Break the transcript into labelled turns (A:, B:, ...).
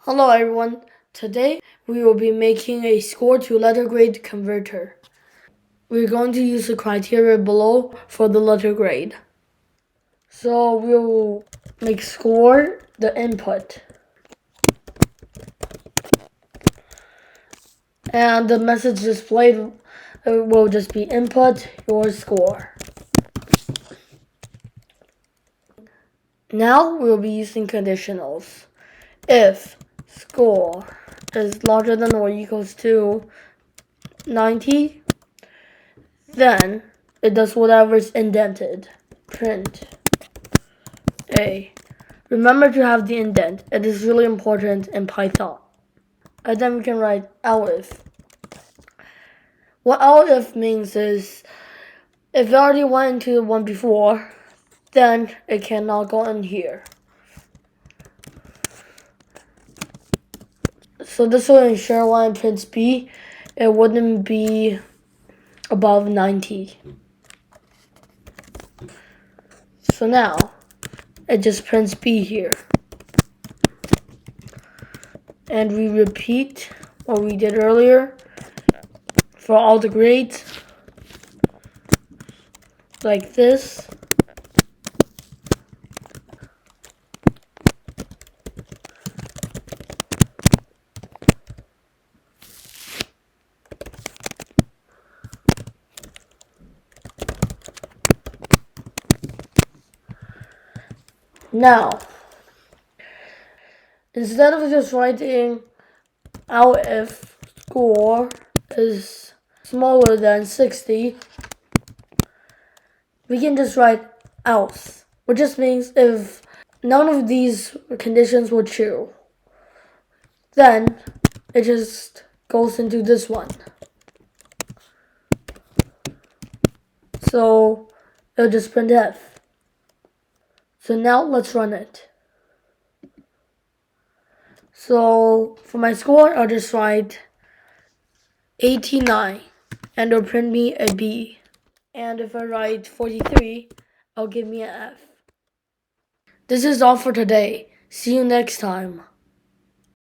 A: Hello everyone, today we will be making a score to letter grade converter. We're going to use the criteria below for the letter grade. So we will make score the input. And the message displayed will just be input your score. Now we'll be using conditionals. If score is larger than or equals to 90, then it does whatever is indented. Print A. Remember to have the indent. It is really important in Python. And then we can write elif. What elif means is if it already went into the one before, then it cannot go in here. So this will ensure when it prints B, it wouldn't be above 90. So now, it just prints B here. And we repeat what we did earlier for all the grades, like this. Now, instead of just writing out if score is smaller than 60, we can just write else, which just means if none of these conditions were true, then it just goes into this one. So it'll just print F. So now let's run it. So for my score, I'll just write 89 and it'll print me a B. And if I write 43, it'll give me an F. This is all for today. See you next time.